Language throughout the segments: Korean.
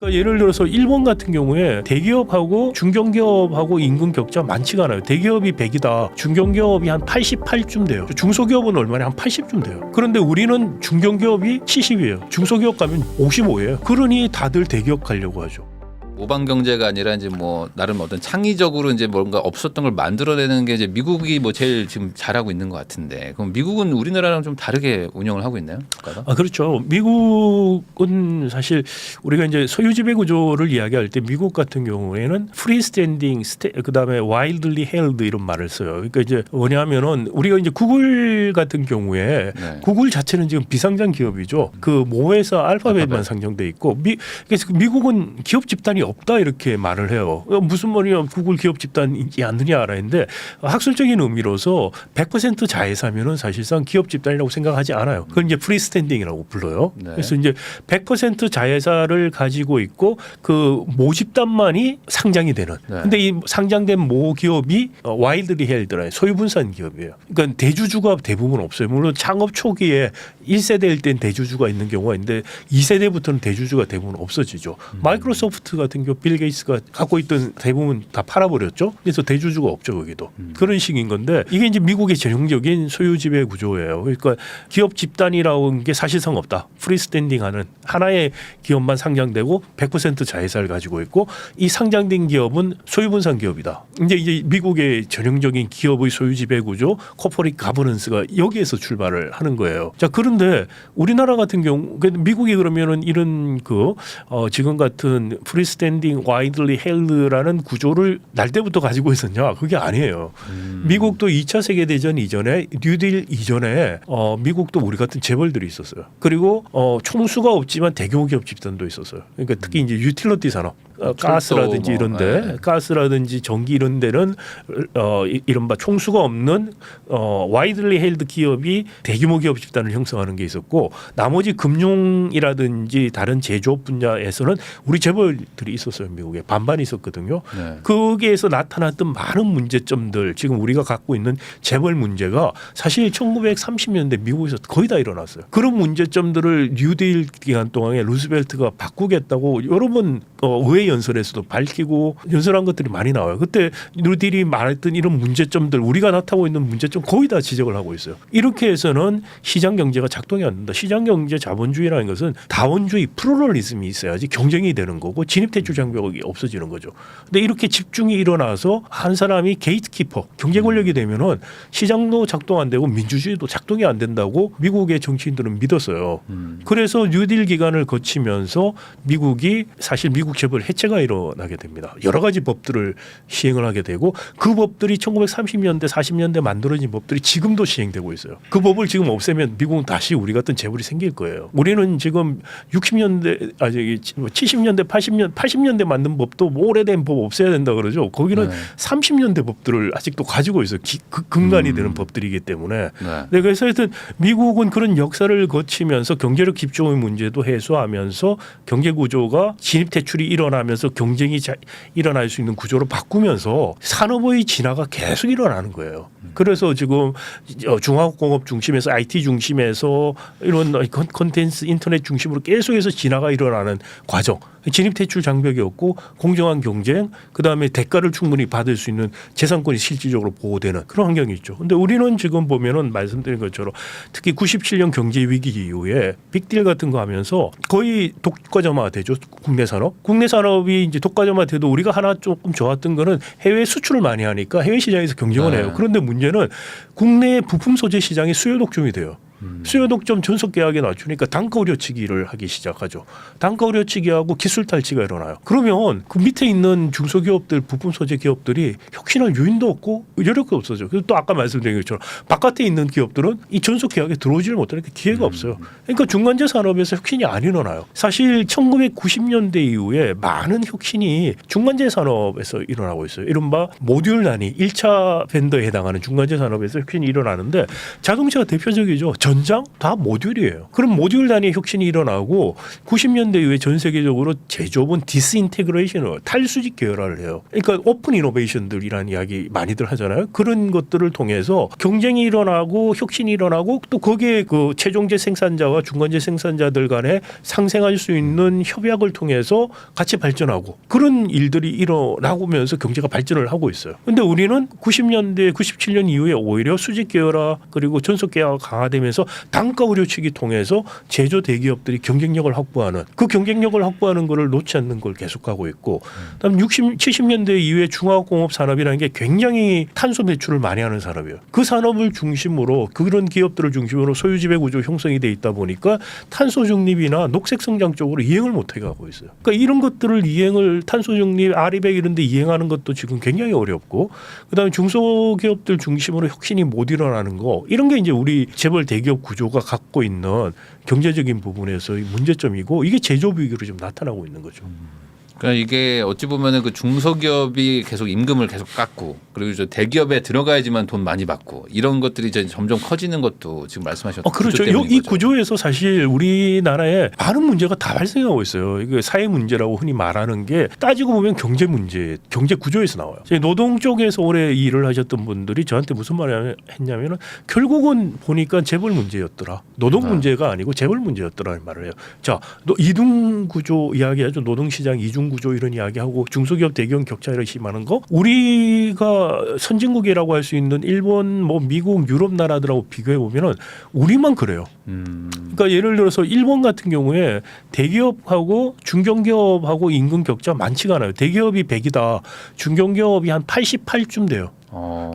그러니까 예를 들어서 일본 같은 경우에 대기업하고 중견기업하고 임금 격차 많지가 않아요. 대기업이 100이다. 중견기업이 한 88쯤 돼요. 중소기업은 얼마나 한 80쯤 돼요. 그런데 우리는 중견기업이 70이에요. 중소기업 가면 55예요. 그러니 다들 대기업 가려고 하죠. 모방 경제가 아니라 이제 뭐 나름 어떤 창의적으로 이제 뭔가 없었던 걸 만들어내는 게 이제 미국이 뭐 제일 지금 잘하고 있는 것 같은데, 그럼 미국은 우리나라랑 좀 다르게 운영을 하고 있나요? 국가가? 그렇죠. 미국은 사실 우리가 이제 소유 지배 구조를 이야기할 때 미국 같은 경우에는 프리스탠딩 그다음에 와일드리 헬드 이런 말을 써요. 그러니까 이제 뭐냐면은 우리가 이제 구글 같은 경우에 네. 구글 자체는 지금 비상장 기업이죠. 그 모회사 알파벳만 상장돼 있고 그래서 미국은 기업 집단이 없다 이렇게 말을 해요. 무슨 말이냐, 구글 기업 집단이지 않느냐 알아는데 학술적인 의미로서 100% 자회사면은 사실상 기업 집단이라고 생각하지 않아요. 그걸 이제 프리스탠딩이라고 불러요. 네. 그래서 이제 100% 자회사를 가지고 있고 그 모 집단만이 상장이 되는. 네. 근데 이 상장된 모 기업이 와일드리 헬드라는 소유분산 기업이에요. 그러니까 대주주가 대부분 없어요. 물론 창업 초기에 1세대일 땐 대주주가 있는 경우가 있는데 2세대부터는 대주주가 대부분 없어지죠. 마이크로소프트 같은 경우 빌 게이츠가 갖고 있던 대부분 다 팔아버렸죠. 그래서 대주주가 없죠, 거기도. 그런 식인 건데 이게 이제 미국의 전형적인 소유지배 구조예요. 그러니까 기업 집단이라는 게 사실상 없다. 프리스탠딩하는 하나의 기업만 상장되고 100% 자회사를 가지고 있고 이 상장된 기업은 소유분산 기업이다. 이제 미국의 전형적인 기업의 소유지배 구조, 코퍼레이트 가버넌스가 여기에서 출발을 하는 거예요. 자, 그런데 우리나라 같은 경우 미국이 그러면은 이런 지금 같은 프리스탠딩 와이드리 헬드라는 구조를 날 때부터 가지고 있었냐? 그게 아니에요. 미국도 2차 세계대전 이전에 뉴딜 이전에 미국도 우리 같은 재벌들이 있었어요. 그리고 총수가 없지만 대규모 기업 집단도 있었어요. 그러니까 특히 이제 유틸러티 산업, 가스라든지 이런데, 네. 가스라든지 전기 이런 데는 이른바 총수가 없는 와이드리 헬드 기업이 대규모 기업 집단을 형성하는 게 있었고, 나머지 금융이라든지 다른 제조업 분야에서는 우리 재벌들이 있었어요. 미국에 반반 있었거든요. 네. 거기에서 나타났던 많은 문제점들, 지금 우리가 갖고 있는 재벌 문제가 사실 1930년대 미국에서 거의 다 일어났어요. 그런 문제점들을 뉴딜 기간 동안에 루스벨트가 바꾸겠다고 여러 번 의회 연설에서도 밝히고 연설한 것들이 많이 나와요. 그때 뉴딜이 말했던 이런 문제점들, 우리가 나타나고 있는 문제점 거의 다 지적을 하고 있어요. 이렇게 해서는 시장 경제가 작동이 안 된다. 시장 경제 자본주의라는 것은 다원주의 플루럴리즘이 있어야지 경쟁이 되는 거고 진입대출 장벽이 없어지는 거죠. 근데 이렇게 집중이 일어나서 한 사람이 게이트키퍼, 경제 권력이 되면은 시장도 작동 안 되고 민주주의도 작동이 안 된다고 미국의 정치인들은 믿었어요. 그래서 뉴딜 기간을 거치면서 미국이 사실 미국 재벌 해체가 일어나게 됩니다. 여러 가지 법들을 시행을 하게 되고 그 법들이 1930년대 40년대 만들어진 법들이 지금도 시행되고 있어요. 그 법을 지금 없애면 미국은 다시 우리 같은 재벌이 생길 거예요. 우리는 지금 60년대 70년대 80년대 만든 법도 오래된 법 없애야 된다 그러죠. 거기는 네. 30년대 법들을 아직도 가지고 있어요. 근간이 되는 법들이기 때문에. 네. 네, 그래서 하여튼 미국은 그런 역사를 거치면서 경제력 집중의 문제도 해소하면서 경제 구조가 진입대출이 일어나면서 경쟁이 일어날 수 있는 구조로 바꾸면서 산업의 진화가 계속 일어나는 거예요. 그래서 지금 중화공업 중심에서 IT 중심에서 이런 콘텐츠 인터넷 중심으로 계속해서 진화가 일어나는 과정. 진입대출 장벽이 없고 공정한 경쟁, 그다음에 대가를 충분히 받을 수 있는 재산권이 실질적으로 보호되는 그런 환경이 있죠. 근데 우리는 지금 보면은 말씀드린 것처럼 특히 97년 경제 위기 이후에 빅딜 같은 거 하면서 거의 독과점화 되죠. 국내 산업. 국내 산업이 이제 독과점화 돼도 우리가 하나 조금 좋았던 거는 해외 수출을 많이 하니까 해외 시장에서 경쟁을 해요. 그런데 문제는 국내 부품 소재 시장이 수요 독점이 돼요. 수요 독점 전속 계약에 낮추니까 단가 우려치기를 하기 시작하죠. 단가 우려치기하고 기술 탈취가 일어나요. 그러면 그 밑에 있는 중소기업들, 부품 소재 기업들이 혁신할 유인도 없고 여력도 없어져. 그리고 또 아까 말씀드린 것처럼 바깥에 있는 기업들은 이 전속 계약에 들어오지를 못하니까 기회가 없어요. 그러니까 중간재 산업에서 혁신이 안 일어나요. 사실 1990년대 이후에 많은 혁신이 중간재 산업에서 일어나고 있어요. 이른바 모듈 단위 1차 벤더에 해당하는 중간재 산업에서 혁신이 일어나는데 자동차가 대표적이죠. 전장 다 모듈이에요. 그럼 모듈 단위 혁신이 일어나고 90년대 이후에 전 세계적으로 제조업은 디스인테그레이션을 탈수직 계열화를 해요. 그러니까 오픈 이노베이션들이라는 이야기 많이들 하잖아요. 그런 것들을 통해서 경쟁이 일어나고 혁신이 일어나고 또 거기에 그 최종재 생산자와 중간재 생산자들 간에 상생할 수 있는 협약을 통해서 같이 발전하고 그런 일들이 일어나면서 경제가 발전을 하고 있어요. 그런데 우리는 90년대 97년 이후에 오히려 수직 계열화 그리고 전속 계열화가 강화되면서 단가 우려치기 통해서 제조 대기업들이 경쟁력을 확보하는 그 경쟁력을 확보하는 것을 놓지 않는 걸 계속하고 있고 그다음 70년대 이후에 중화공업 산업이라는 게 굉장히 탄소 배출을 많이 하는 산업이에요. 그 산업을 중심으로 그런 기업들을 중심으로 소유지배 구조 형성이 돼 있다 보니까 탄소 중립이나 녹색 성장 쪽으로 이행을 못하게 하고 있어요. 그러니까 이런 것들을 이행을 탄소 중립, 아리백 이런 데 이행하는 것도 지금 굉장히 어렵고 그다음에 중소기업들 중심으로 혁신이 못 일어나는 거 이런 게 이제 우리 재벌 대기업 구조가 갖고 있는 경제적인 부분에서의 문제점이고 이게 제조업 위기로 좀 나타나고 있는 거죠. 그러니까 이게 어찌 보면은 그 중소기업이 계속 임금을 계속 깎고 그리고 저 대기업에 들어가야지만 돈 많이 받고 이런 것들이 이제 점점 커지는 것도 지금 말씀하셨던 그렇죠. 이 구조에서 사실 우리나라에 많은 문제가 다 발생하고 있어요. 이게 사회 문제라고 흔히 말하는 게 따지고 보면 경제 문제, 경제 구조에서 나와요. 노동 쪽에서 오래 일을 하셨던 분들이 저한테 무슨 말을 했냐면은 결국은 보니까 재벌 문제였더라. 노동 문제가 아니고 재벌 문제였더라는 말을 해요. 자, 이중 구조 이야기하죠. 노동시장 이중 구조 이런 이야기하고 중소기업 대기업 격차를 심하는 거 우리가 선진국이라고 할 수 있는 일본 뭐 미국 유럽 나라들하고 비교해 보면은 우리만 그래요. 그러니까 예를 들어서 일본 같은 경우에 대기업하고 중견기업하고 임금 격차 많지가 않아요. 대기업이 100이다. 중견기업이 한 88쯤 돼요.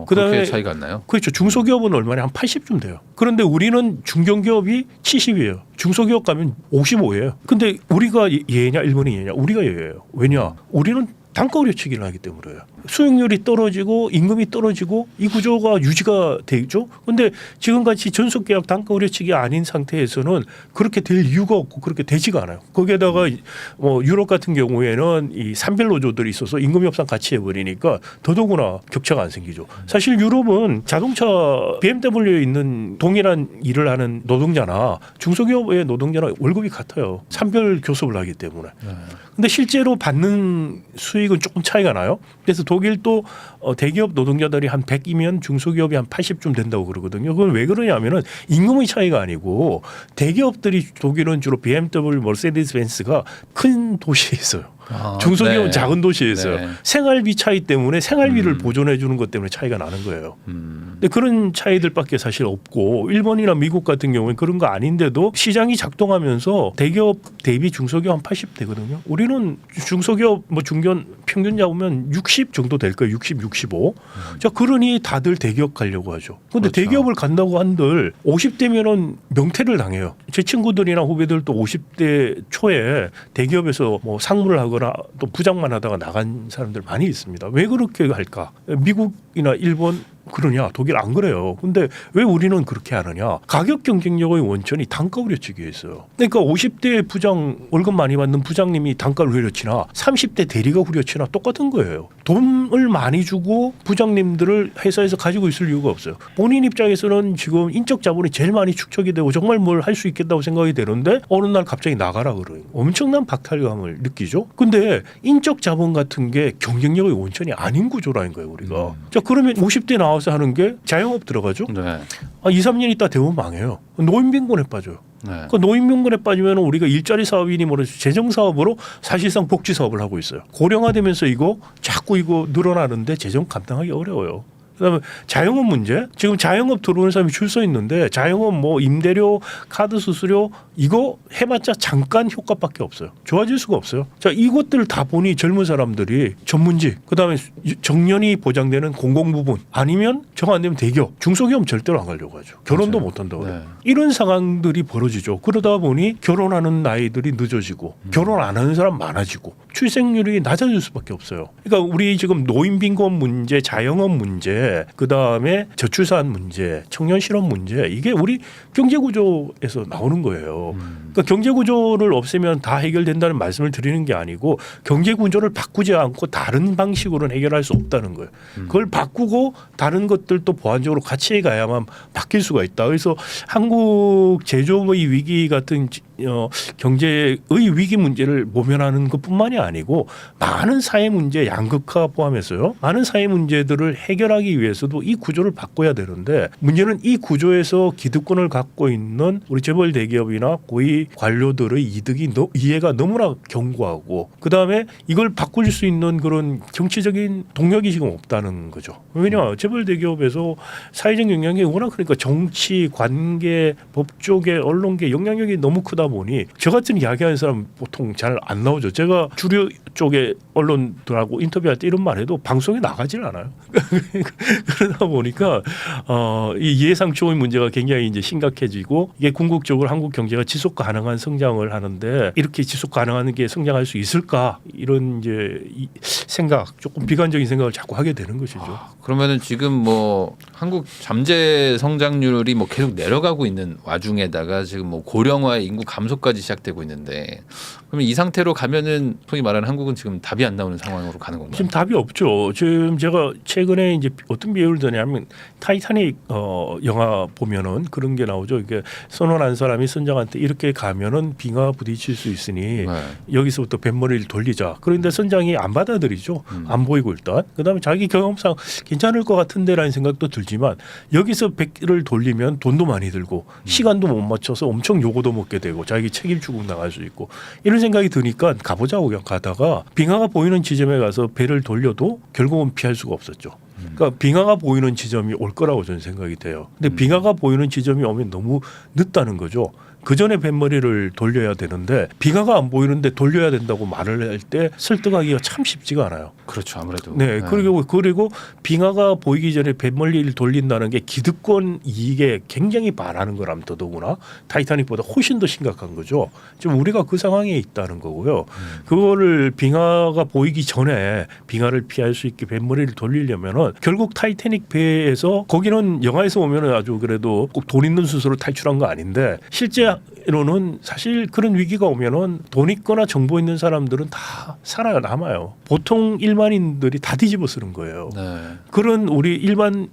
그다음에 그렇게 차이가 안 나요? 그렇죠. 중소기업은 얼마나 한 80쯤 돼요. 그런데 우리는 중견기업이 70이에요. 중소기업 가면 55예요. 근데 우리가 예냐 일본이 예냐? 우리가 예예요. 왜냐? 우리는 단가 우려치기를 하기 때문에요. 수익률이 떨어지고 임금이 떨어지고 이 구조가 유지가 되죠. 그런데 지금같이 전속계약 단가 우려치기 아닌 상태에서는 그렇게 될 이유가 없고 그렇게 되지가 않아요. 거기에다가 뭐 유럽 같은 경우에는 이 산별 노조들이 있어서 임금 협상 같이 해버리니까 더더구나 격차가 안 생기죠. 사실 유럽은 자동차 BMW에 있는 동일한 일을 하는 노동자나 중소기업의 노동자나 월급이 같아요. 산별 교섭을 하기 때문에. 근데 실제로 받는 수익은 조금 차이가 나요. 그래서 독일도 대기업 노동자들이 한 100이면 중소기업이 한 80쯤 된다고 그러거든요. 그건 왜 그러냐면은 임금의 차이가 아니고 대기업들이 독일은 주로 BMW, 머세디스 벤츠가 큰 도시에 있어요. 중소기업은 작은 도시에 있어요. 생활비 차이 때문에 생활비를 보존해 주는 것 때문에 차이가 나는 거예요. 근데 그런 차이들밖에 사실 없고 일본이나 미국 같은 경우는 그런 거 아닌데도 시장이 작동하면서 대기업 대비 중소기업 한 80 되거든요. 우리는 중소기업 뭐 중견 평균 잡으면 60 정도 될 거예요. 60, 65. 자, 그러니 다들 대기업 가려고 하죠. 그런데 그렇죠. 대기업을 간다고 한들 50대면은 명퇴를 당해요. 제 친구들이나 후배들도 50대 초에 대기업에서 뭐 상무를 하거나 또 부장만 하다가 나간 사람들 많이 있습니다. 왜 그렇게 할까? 미국이나 일본 그러냐? 독일 안 그래요. 근데 왜 우리는 그렇게 하느냐? 가격 경쟁력의 원천이 단가 우려치기에 있어요. 그러니까 50대 부장 월급 많이 받는 부장님이 단가를 후려치나 30대 대리가 후려치나 똑같은 거예요. 돈을 많이 주고 부장님들을 회사에서 가지고 있을 이유가 없어요. 본인 입장에서는 지금 인적 자본이 제일 많이 축적이 되고 정말 뭘 할 수 있겠다고 생각이 되는데 어느 날 갑자기 나가라 그래요. 엄청난 박탈감을 느끼죠. 근데 인적 자본 같은 게 경쟁력의 원천이 아닌 구조라는 거예요, 우리가. 자, 그러면 50대 나와서 하는 게 자영업 들어가죠. 네. 2, 3년 있다 되면 망해요. 노인빈곤에 빠져요. 네. 그 노인빈곤에 빠지면 우리가 일자리 사업이니 뭐라 재정 사업으로 사실상 복지 사업을 하고 있어요. 고령화되면서 이거 자꾸 이거 늘어나는데 재정 감당하기 어려워요. 그다음에 자영업 문제. 지금 자영업 들어오는 사람이 줄 서 있는데 자영업 뭐 임대료, 카드 수수료 이거 해봤자 잠깐 효과밖에 없어요. 좋아질 수가 없어요. 자, 이것들 다 보니 젊은 사람들이 전문직, 그다음에 정년이 보장되는 공공부문 아니면 정 안 되면 대기업, 중소기업 절대로 안 가려고 하죠. 결혼도 못 한다고 그래요. 이런 상황들이 벌어지죠. 그러다 보니 결혼하는 나이들이 늦어지고 결혼 안 하는 사람 많아지고 출생률이 낮아질 수밖에 없어요. 그러니까 우리 지금 노인 빈곤 문제, 자영업 문제, 그 다음에 저출산 문제, 청년 실업 문제 이게 우리 경제 구조에서 나오는 거예요. 그러니까 경제 구조를 없애면 다 해결된다는 말씀을 드리는 게 아니고 경제 구조를 바꾸지 않고 다른 방식으로는 해결할 수 없다는 거예요. 그걸 바꾸고 다른 것들도 보완적으로 같이 가야만 바뀔 수가 있다. 그래서 한국 제조업의 위기 같은 경제의 위기 문제를 모면하는 것뿐만이 아니고 많은 사회 문제 양극화 포함해서요. 많은 사회 문제들을 해결하기 위해서도 이 구조를 바꿔야 되는데 문제는 이 구조에서 기득권을 갖고 있는 우리 재벌 대기업이나 고위 관료들의 이해가 너무나 견고하고 그다음에 이걸 바꿀 수 있는 그런 정치적인 동력이 지금 없다는 거죠. 왜냐 재벌 대기업에서 사회적 영향력이 워낙 그러니까 정치, 관계, 법조계, 언론계 영향력이 너무 크다 보니 저 같은 이야기하는 사람 보통 잘 안 나오죠. 제가 주류 쪽의 언론들하고 인터뷰할 때 이런 말해도 방송에 나가질 않아요. 그러다 보니까 이 예상추의 문제가 굉장히 이제 심각해지고 이게 궁극적으로 한국 경제가 지속 가능한 성장을 하는데 이렇게 지속 가능한 게 성장할 수 있을까 이런 이제 생각 조금 비관적인 생각을 자꾸 하게 되는 것이죠. 그러면은 지금 뭐 한국 잠재 성장률이 뭐 계속 내려가고 있는 와중에다가 지금 뭐 고령화의 인구 감소까지 시작되고 있는데 그러면 이 상태로 가면은 소위 말하는 한국은 지금 답이 안 나오는 상황으로 가는 건가요? 지금 답이 없죠. 지금 제가 최근에 이제 어떤 비유를 드냐면 타이타닉 영화 보면은 그런 게 나오죠. 이게 선원한 사람이 선장한테 이렇게 가면은 빙하 부딪힐 수 있으니 여기서부터 뱃머리를 돌리자. 그런데 선장이 안 받아들이죠. 안 보이고 일단. 그다음에 자기 경험상 괜찮을 것 같은데라는 생각도 들지만 여기서 배를 돌리면 돈도 많이 들고 시간도 못 맞춰서 엄청 요고도 먹게 되고 자기 책임 추궁 나갈 수 있고 이런 생각이 드니까 가보자고 그냥 가다가 빙하가 보이는 지점에 가서 배를 돌려도 결국은 피할 수가 없었죠. 그러니까 빙하가 보이는 지점이 올 거라고 저는 생각이 돼요. 근데 빙하가 보이는 지점이 오면 너무 늦다는 거죠. 그 전에 뱃머리를 돌려야 되는데 빙하가 안 보이는데 돌려야 된다고 말을 할 때 설득하기가 참 쉽지가 않아요. 그렇죠, 아무래도. 네, 그리고 빙하가 보이기 전에 뱃머리를 돌린다는 게 기득권 이익에 굉장히 반하는 거라면 더더구나 타이타닉보다 훨씬 더 심각한 거죠. 지금 우리가 그 상황에 있다는 거고요. 그거를 빙하가 보이기 전에 빙하를 피할 수 있게 뱃머리를 돌리려면은 결국 타이타닉 배에서 거기는 영화에서 보면은 아주 그래도 꼭 돈 있는 수소로 탈출한 거 아닌데 실제로는 사실 그런 위기가 오면은 돈 있거나 정보 있는 사람들은 다 살아남아요. 보통 일반인들이 다 뒤집어 쓰는 거예요. 네. 그런 우리 일반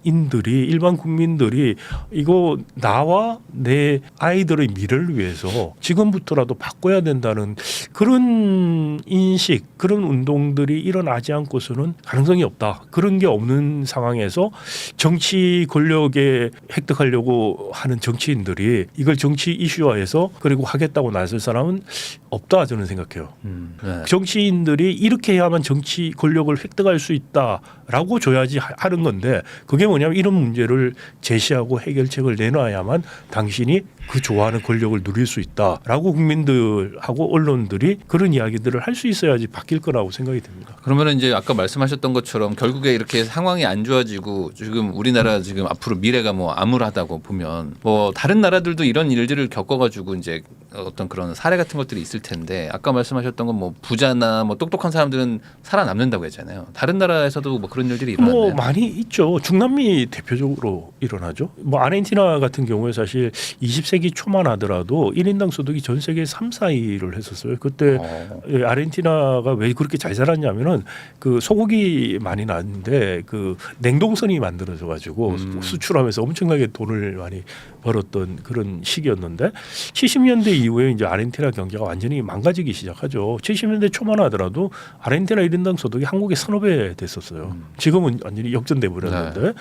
국민들이 이거 나와 내 아이들의 미래를 위해서 지금부터라도 바꿔야 된다는 그런 인식, 그런 운동들이 일어나지 않고서는 가능성이 없다. 그런 게 없는 상황에서 정치 권력에 획득하려고 하는 정치인들이 이걸 정치 이슈화해서 그리고 하겠다고 나설 사람은 없다 저는 생각해요. 네. 정치인들이 이렇게 해야만 정치 권력을 획득할 수 있다라고 줘야지 하는 건데 그게 뭐냐면 이런 문제를 제시하고 해결책을 내놔야만 당신이 그 좋아하는 권력을 누릴 수 있다라고 국민들하고 언론들이 그런 이야기들을 할 수 있어야지 바뀔 거라고 생각이 듭니다. 그러면은 이제 아까 말씀하셨던 것처럼 결국에 이렇게 상황이 안 좋아지고 지금 우리나라 지금 앞으로 미래가 뭐 암울하다고 보면 뭐 다른 나라들도 이런 일들을 겪어가지고 이제 어떤 그런 사례 같은 것들이 있을 텐데 아까 말씀하셨던 건 뭐 부자나 뭐 똑똑한 사람들은 살아남는다고 했잖아요. 다른 나라에서도 뭐 그런 일들이 일어나나요? 뭐 많이 있죠. 중남미 대표적으로 일어나죠. 뭐 아르헨티나 같은 경우에 사실 20세기 초만 하더라도 1인당 소득이 전 세계 3, 4위를 했었어요. 그때 아르헨티나가 왜 그렇게 잘 살았냐면은 그 소고기 많이 나는데 그 냉동선이 만들어져 가지고 수출하면서 엄청나게 돈을 많이 벌었던 그런 시기였는데 70년대 이후에 이제 아르헨티나 경제가 완전히 망가지기 시작하죠. 70년대 초만 하더라도 아르헨티나 1인당 소득이 한국의 1,500배 됐었어요. 지금은 완전히 역전돼 버렸는데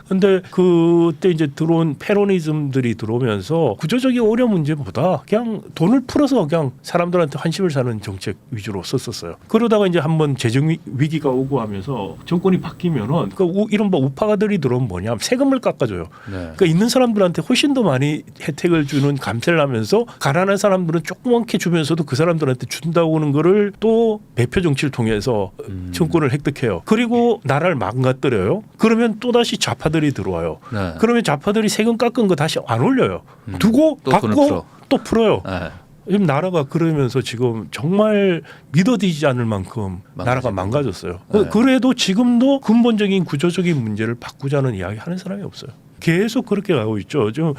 근데 그때 이제 들어온 페로니즘들이 들어오면서 구조적인 어려운 문제보다 그냥 돈을 풀어서 그냥 사람들한테 환심을 사는 정책 위주로 썼었어요. 그러다가 이제 한번 재정 위기가 오고 하면서 정권이 바뀌면은 그 이른바 우파가들이 들어오면 뭐냐 세금을 깎아줘요. 네. 그러니까 있는 사람들한테 훨씬 더 많이 혜택을 주는 감세를 하면서 가난한 사람들은 조그맣게 주면서도 그 사람들한테 준다고 하는 거를 또 매표 정치를 통해서 정권을 획득해요. 그리고 나라를 망가뜨려요. 그러면 또다시 좌파들이 들어와요. 네. 그러면 좌파들이 세금 깎은 거 다시 안 올려요. 두고 또 돈을 받고 풀어. 또 풀어요. 네. 지금 나라가 그러면서 지금 정말 믿어지지 않을 만큼 나라가 망가졌어요. 네. 그래도 지금도 근본적인 구조적인 문제를 바꾸자는 이야기 하는 사람이 없어요. 계속 그렇게 가고 있죠. 좀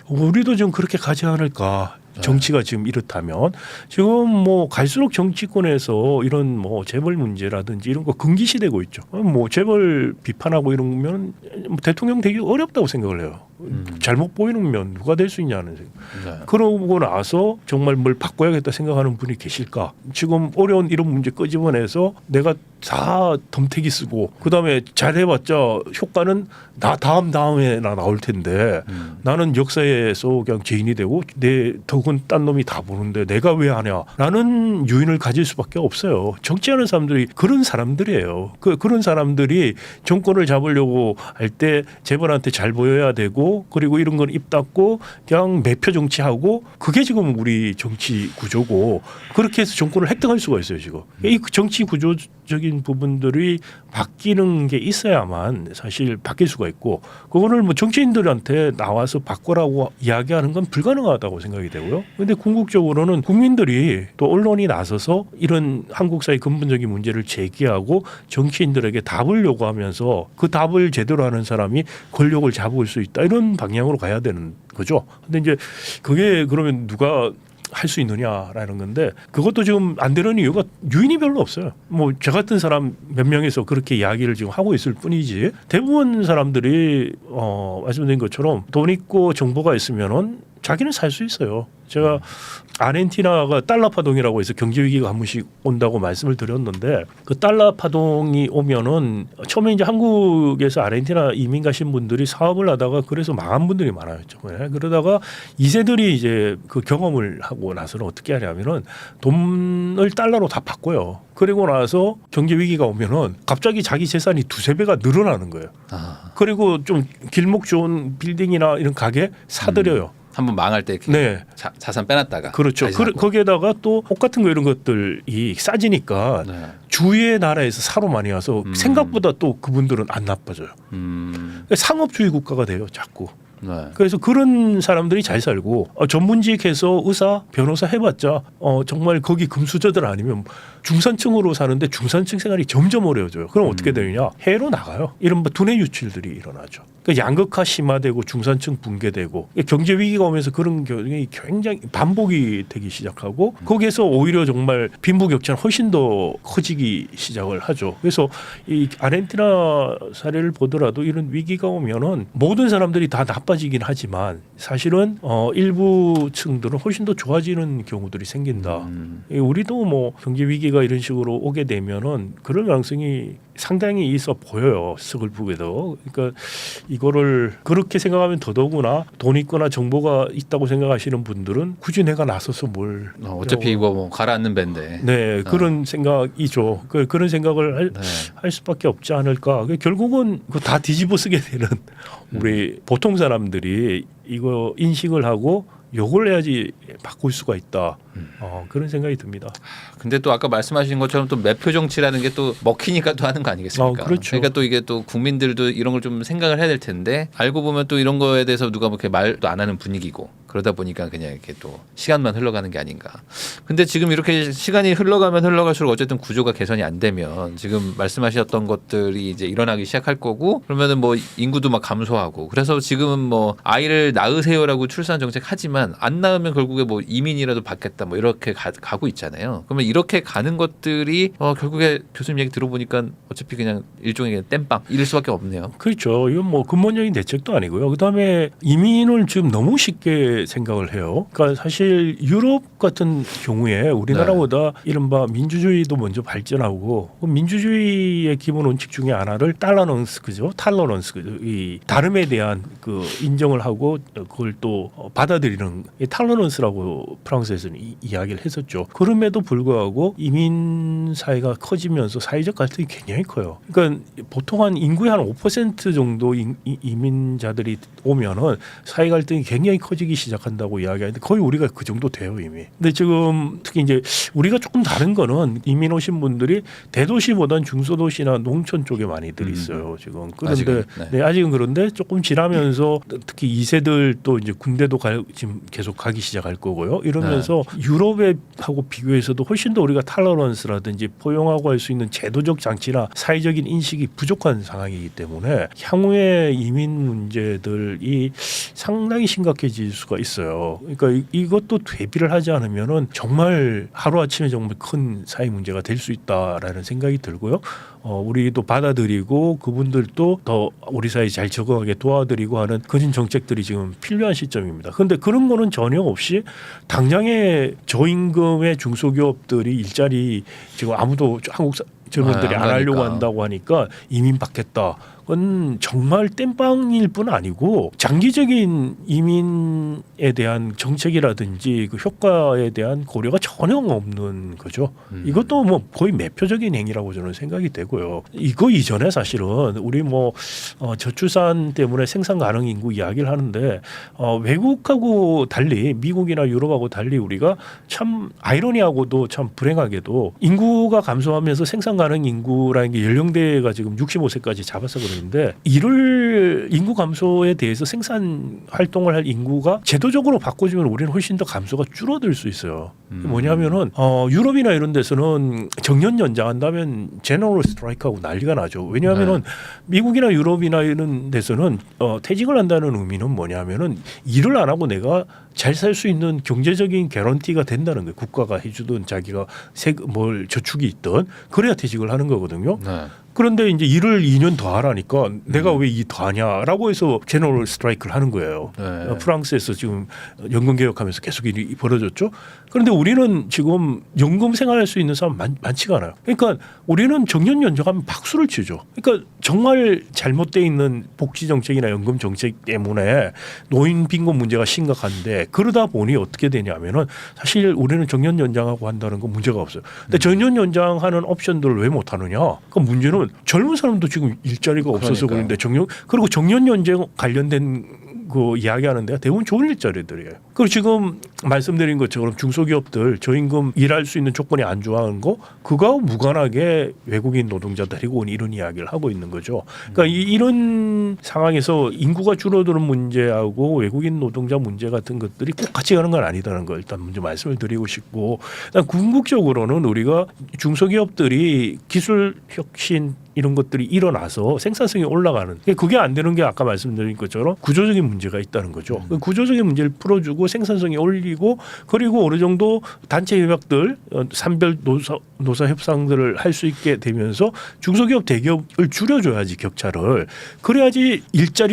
우리도 좀 그렇게 가지 않을까. 정치가 지금 이렇다면 지금 뭐 갈수록 정치권에서 이런 뭐 재벌 문제라든지 이런 거 금기시되고 있죠. 뭐 재벌 비판하고 이러면 뭐 대통령 되기 어렵다고 생각을 해요. 잘못 보이는 면 누가 될 수 있냐는 생각. 네. 그러고 나서 정말 뭘 바꿔야겠다 생각하는 분이 계실까? 지금 어려운 이런 문제 끄집어내서 내가 다 덤태기 쓰고 그다음에 잘해봤자 효과는 나 다음에나 나올 텐데 나는 역사에서 그냥 죄인이 되고 내 덕은 딴 놈이 다 보는데 내가 왜 하냐라는 유인을 가질 수밖에 없어요. 정치하는 사람들이 그런 사람들이에요. 그런 사람들이 정권을 잡으려고 할 때 재벌한테 잘 보여야 되고 그리고 이런 건 입 닫고 그냥 매표 정치하고 그게 지금 우리 정치 구조고 그렇게 해서 정권을 획득할 수가 있어요 지금. 이 정치 구조적인 부분들이 바뀌는 게 있어야만 사실 바뀔 수가 있고 그거를 뭐 정치인들한테 나와서 바꾸라고 이야기하는 건 불가능하다고 생각이 되고요. 그런데 궁극적으로는 국민들이 또 언론이 나서서 이런 한국 사회 근본적인 문제를 제기하고 정치인들에게 답을 요구하면서 그 답을 제대로 하는 사람이 권력을 잡을 수 있다 이런 방향으로 가야 되는 거죠. 근데 이제 그게 그러면 누가 할 수 있느냐라는 건데 그것도 지금 안 되는 이유가 유인이 별로 없어요. 뭐 저 같은 사람 몇 명에서 그렇게 이야기를 지금 하고 있을 뿐이지 대부분 사람들이 말씀드린 것처럼 돈 있고 정보가 있으면은 자기는 살 수 있어요. 제가 아르헨티나가 달러 파동이라고 해서 경제 위기가 한 번씩 온다고 말씀을 드렸는데 그 달러 파동이 오면은 처음에 이제 한국에서 아르헨티나 이민 가신 분들이 사업을 하다가 그래서 망한 분들이 많아요. 정말. 그러다가 2세들이 이제 그 경험을 하고 나서는 어떻게 하냐면은 돈을 달러로 다 바꿔요. 그리고 나서 경제 위기가 오면은 갑자기 자기 재산이 2~3배가 늘어나는 거예요. 아. 그리고 좀 길목 좋은 빌딩이나 이런 가게 사들여요. 한번 망할 때 이렇게 네. 자산 빼놨다가 그렇죠. 다시 사고. 거기에다가 또 옷 같은 거 이런 것들이 싸지니까 네. 주위의 나라에서 사러 많이 와서 생각보다 또 그분들은 안 나빠져요. 상업주의 국가가 돼요. 자꾸. 네. 그래서 그런 사람들이 잘 살고 전문직해서 의사, 변호사 해봤자 정말 거기 금수저들 아니면 중산층으로 사는데 중산층 생활이 점점 어려워져요. 그럼 어떻게 되느냐? 해외로 나가요. 이른바 두뇌 유출들이 일어나죠. 그러니까 양극화 심화되고 중산층 붕괴되고 경제 위기가 오면서 그런 경향이 굉장히 반복이 되기 시작하고 거기에서 오히려 정말 빈부격차는 훨씬 더 커지기 시작을 하죠. 그래서 이 아르헨티나 사례를 보더라도 이런 위기가 오면은 모든 사람들이 다 나빠지긴 하지만 사실은 일부 층들은 훨씬 더 좋아지는 경우들이 생긴다. 우리도 뭐 경제 위기가 이런 식으로 오게 되면은 그럴 가능성이 상당히 있어 보여요. 서글프게도. 그러니까 이거를 그렇게 생각하면 더더구나 돈 있거나 정보가 있다고 생각하시는 분들은 굳이 내가 나서서 뭘 어차피 이거 뭐 가라앉는 밴데. 네 그런 생각이죠. 그런 생각을 할 수밖에 없지 않을까. 결국은 그거 다 뒤집어 쓰게 되는 우리 보통 사람들이 이거 인식을 하고 요걸 해야지 바꿀 수가 있다. 그런 생각이 듭니다. 근데 또 아까 말씀하신 것처럼 또 매표 정치라는 게 또 먹히니까 또 하는 거 아니겠습니까? 그렇죠. 그러니까 또 이게 또 국민들도 이런 걸 좀 생각을 해야 될 텐데 알고 보면 또 이런 거에 대해서 누가 그렇게 말도 안 하는 분위기고 그러다 보니까 그냥 이렇게 또 시간만 흘러가는 게 아닌가. 근데 지금 이렇게 시간이 흘러가면 흘러갈수록 어쨌든 구조가 개선이 안 되면 지금 말씀하셨던 것들이 이제 일어나기 시작할 거고 그러면은 뭐 인구도 막 감소하고 그래서 지금은 뭐 아이를 낳으세요라고 출산 정책 하지만 안 낳으면 결국에 뭐 이민이라도 받겠다 뭐 이렇게 가고 있잖아요. 그러면 이렇게 가는 것들이 결국에 교수님 얘기 들어보니까 어차피 그냥 일종의 땜빵 이럴 수밖에 없네요. 그렇죠. 이건 뭐 근본적인 대책도 아니고요. 그다음에 이민을 지금 너무 쉽게 생각을 해요. 그러니까 사실 유럽 같은 경우에 우리나라보다 이른바 민주주의도 먼저 발전하고 민주주의의 기본 원칙 중에 하나를 탈러런스 그죠? 탈러런스 이 다름에 대한 그 인정을 하고 그걸 또 받아들이는 탈러런스라고 프랑스에서는 이야기를 했었죠. 그럼에도 불구하고 이민 사회가 커지면서 사회적 갈등이 굉장히 커요. 그러니까 보통 한 인구의 한 5% 정도 이민자들이 오면은 사회 갈등이 굉장히 커지기 시작한다고 이야기하는데 거의 우리가 그 정도 돼요 이미. 근데 지금 특히 이제 우리가 조금 다른 거는 이민 오신 분들이 대도시보다는 중소도시나 농촌 쪽에 많이들 있어요 지금. 그런데 아직은, 네. 아직은 그런데 조금 지나면서 특히 2세들 또 이제 군대도 지금 계속 가기 시작할 거고요. 이러면서 유럽에 하고 비교해서도 훨씬 더 우리가 탈러런스라든지 포용하고 할 수 있는 제도적 장치나 사회적인 인식이 부족한 상황이기 때문에 향후의 이민 문제들이 상당히 심각해질 수가 있어요. 그러니까 이것도 대비를 하지 않으면은 정말 하루아침에 정말 큰 사회 문제가 될 수 있다라는 생각이 들고요. 우리도 받아들이고 그분들도 더 우리 사회에 잘 적응하게 도와드리고 하는 그런 정책들이 지금 필요한 시점입니다. 그런데 그런 거는 전혀 없이 당장에 저임금의 중소기업들이 일자리 지금 아무도 한국 젊은들이 안 하려고 한다고 하니까 이민 받겠다. 그건 정말 땜빵일 뿐 아니고 장기적인 이민에 대한 정책이라든지 그 효과에 대한 고려가 전혀 없는 거죠. 이것도 뭐 거의 매표적인 행위라고 저는 생각이 되고요. 이거 이전에 사실은 우리 뭐 저출산 때문에 생산 가능 인구 이야기를 하는데 외국하고 달리 미국이나 유럽하고 달리 우리가 참 아이러니하고도 참 불행하게도 인구가 감소하면서 생산 가능 인구라는 게 연령대가 지금 65세까지 잡아서 그러는데 이를 인구 감소에 대해서 생산 활동을 할 인구가 제도적으로 바꿔주면 우리는 훨씬 더 감소가 줄어들 수 있어요. 뭐냐면은 유럽이나 이런 데서는 정년 연장한다면 제너럴 스트라이크하고 난리가 나죠. 왜냐하면은 미국이나 유럽이나 이런 데서는 퇴직을 한다는 의미는 뭐냐면은 일을 안 하고 내가 잘 살 수 있는 경제적인 개런티가 된다는 거예요. 국가가 해주든 자기가 뭘 저축이 있든 그래야 퇴직을 하는 거거든요. 네. 그런데 이제 일을 2년 더 하라니까 내가 왜 이 더 하냐라고 해서 제너럴 스트라이크를 하는 거예요. 네. 프랑스에서 지금 연금 개혁하면서 계속 일이 벌어졌죠. 그런데 우리는 지금 연금 생활할 수 있는 사람 많지가 않아요. 그러니까 우리는 정년 연장하면 박수를 치죠. 그러니까 정말 잘못되어 있는 복지 정책이나 연금 정책 때문에 노인 빈곤 문제가 심각한데 그러다 보니 어떻게 되냐면은 사실 우리는 정년 연장하고 한다는 건 문제가 없어요. 근데 정년 연장하는 옵션들을 왜 못 하느냐? 그 문제는 젊은 사람도 지금 일자리가 없어서 그런데 그리고 정년 연장 관련된 그 이야기하는데요. 대부분 좋은 일자리들이에요. 그리고 지금 말씀드린 것처럼 중소기업들 저임금 일할 수 있는 조건이 안 좋아하는 거 그거하고 무관하게 외국인 노동자 데리고 온 이런 이야기를 하고 있는 거죠. 그러니까 이런 상황에서 인구가 줄어드는 문제하고 외국인 노동자 문제 같은 것들이 꼭 같이 가는 건 아니다는 걸 일단 먼저 말씀을 드리고 싶고 궁극적으로는 우리가 중소기업들이 기술 혁신 이런 것들이 일어나서 생산성이 올라가는 그게 안 되는 게 아까 말씀드린 것처럼 구조적인 문제가 있다는 거죠. 그 구조적인 문제를 풀어주고 생산성이 올리고 그리고 어느 정도 단체 협약들 산별 노사 협상들을 할 수 있게 되면서 중소기업 대기업을 줄여줘야지 격차를 그래야지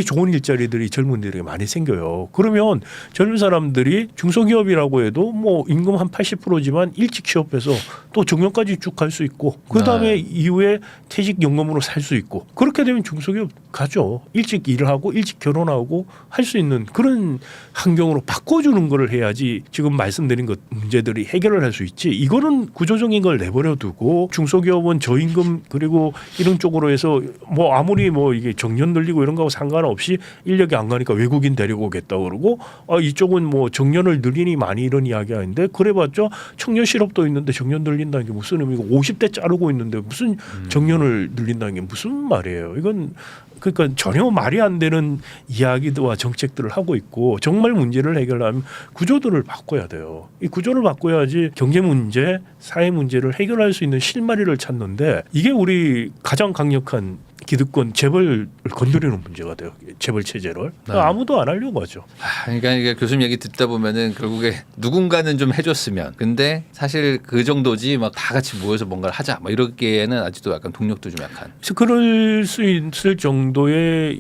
좋은 일자리들이 젊은이들에게 많이 생겨요. 그러면 젊은 사람들이 중소기업이라고 해도 뭐 임금 한 80%지만 일찍 취업해서 또 정년까지 쭉 갈 수 있고 그다음에 이후에 퇴직연금으로 살 수 있고 그렇게 되면 중소기업 가죠. 일찍 일을 하고 일찍 결혼하고 할 수 있는 그런 환경으로 바꿔주는 걸 해야지 지금 말씀드린 것 문제들이 해결을 할 수 있지. 이거는 구조적인 걸 내버려 두고 중소기업은 저임금 그리고 이런 쪽으로 해서 뭐 아무리 뭐 이게 정년 늘리고 이런 거하고 상관없이 인력이 안 가니까 외국인 데리고 오겠다 그러고 이쪽은 뭐 정년을 늘리니 많이 이런 이야기하는데 그래봤자 청년 실업도 있는데 정년 늘린다는 게 무슨 의미고 50대 자르고 있는데 무슨 정년을 늘린다는 게 무슨 말이에요. 이건 그러니까 전혀 말이 안 되는 이야기와 정책들을 하고 있고 정말 문제를 해결하면 구조들을 바꿔야 돼요. 이 구조를 바꿔야지 경제 문제, 사회 문제를 해결할 수 있는 실마리를 찾는데 이게 우리 가장 강력한 기득권 재벌을 건드리는 문제가 돼요. 재벌 체제를 아무도 안 하려고 하죠. 그러니까 이게 교수님 얘기 듣다 보면은 결국에 누군가는 좀 해줬으면 근데 사실 그 정도지 막 다 같이 모여서 뭔가를 하자 막 이렇게는 아직도 약간 동력도 좀 약한. 그래서 그럴 수 있을 정도의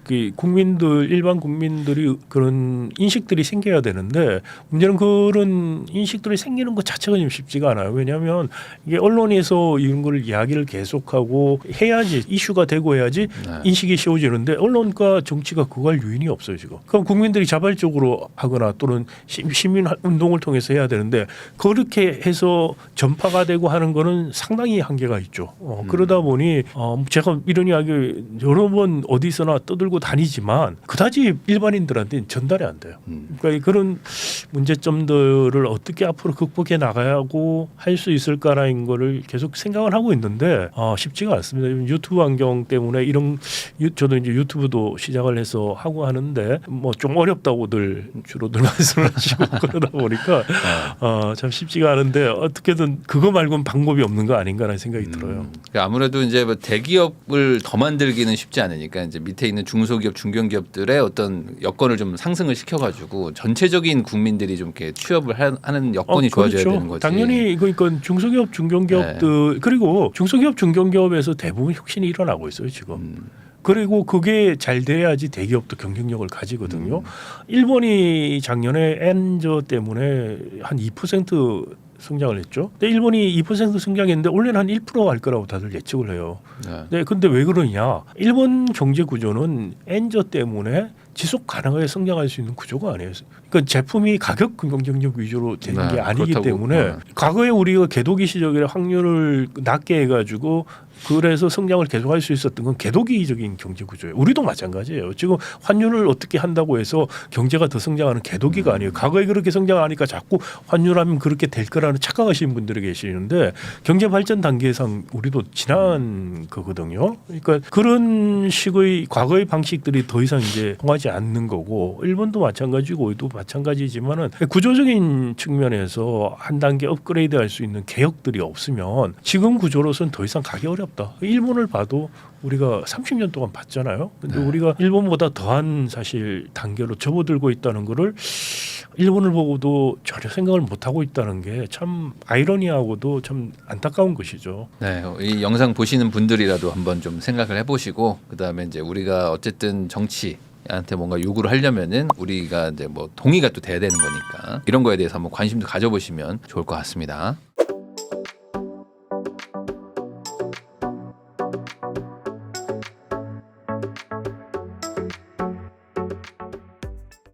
일반 국민들이 그런 인식들이 생겨야 되는데 문제는 그런 인식들이 생기는 것 자체가 좀 쉽지가 않아요. 왜냐하면 이게 언론에서 이런 걸 이야기를 계속하고 해야지 이슈가 되고 해야지 네. 인식이 쉬워지는데 언론과 정치가 그거 할 유인이 없어요 지금. 그럼 국민들이 자발적으로 하거나 또는 시민 운동을 통해서 해야 되는데 그렇게 해서 전파가 되고 하는 거는 상당히 한계가 있죠. 그러다 보니 제가 이런 이야기 여러 번 어디서나 떠들고 다니지만 그다지 일반인들한테는 전달이 안 돼요. 그러니까 그런 문제점들을 어떻게 앞으로 극복해 나가고 할 수 있을까라는 거를 계속 생각을 하고 있는데 쉽지가 않습니다. 유튜브 환경 때문에 이런 저도 이제 유튜브도 시작을 해서 하고 하는데 뭐 좀 어렵다고들 주로들 말씀을 하시고 그러다 보니까 참 쉽지가 않은데 어떻게든 그거 말고는 방법이 없는 거 아닌가라는 생각이 들어요. 그러니까 아무래도 이제 뭐 대기업을 더 만들기는 쉽지 않으니까 이제 밑에 있는 중소기업, 중견기업들의 어떤 여건을 좀 상승을 시켜가지고 전체적인 국민들이 좀 이렇게 취업을 하는 여건이 좋아져야 그렇죠. 되는 거지. 당연히 그러니까 중소기업, 중견기업들 그리고 중소기업, 중견기업에서 대부분 혁신이 일어나고 있어요 지금. 그리고 그게 잘 돼야지 대기업도 경쟁력을 가지거든요. 일본이 작년에 엔저 때문에 한 2% 성장을 했죠. 근데 일본이 2% 성장했는데 올해는 한 1%할 거라고 다들 예측을 해요. 네, 근데 왜 그러냐? 일본 경제 구조는 엔저 때문에 지속 가능하게 성장할 수 있는 구조가 아니에요. 그러니까 제품이 가격 경쟁력 위주로 되는 게 아니기 그렇다고, 때문에 과거에 우리가 개도기 시절에 확률을 낮게 해가지고 그래서 성장을 계속할 수 있었던 건 개도기적인 경제 구조예요. 우리도 마찬가지예요. 지금 환율을 어떻게 한다고 해서 경제가 더 성장하는 개도기가 아니에요. 과거에 그렇게 성장하니까 자꾸 환율하면 그렇게 될 거라는 착각하시는 분들이 계시는데 경제 발전 단계상 우리도 지난 거거든요. 그러니까 그런 식의 과거의 방식들이 더 이상 이제 통하지 않는 거고 일본도 마찬가지고 우리도 마찬가지지만은 구조적인 측면에서 한 단계 업그레이드할 수 있는 개혁들이 없으면 지금 구조로서는 더 이상 가기 어렵다. 일본을 봐도 우리가 30년 동안 봤잖아요. 근데 우리가 일본보다 더한 사실 단계로 접어들고 있다는 거를 일본을 보고도 전혀 생각을 못 하고 있다는 게 참 아이러니하고도 참 안타까운 것이죠. 네, 이 영상 보시는 분들이라도 한번 좀 생각을 해보시고 그다음에 이제 우리가 어쨌든 정치한테 뭔가 요구를 하려면은 우리가 이제 뭐 동의가 또 돼야 되는 거니까 이런 거에 대해서 한번 관심도 가져보시면 좋을 것 같습니다.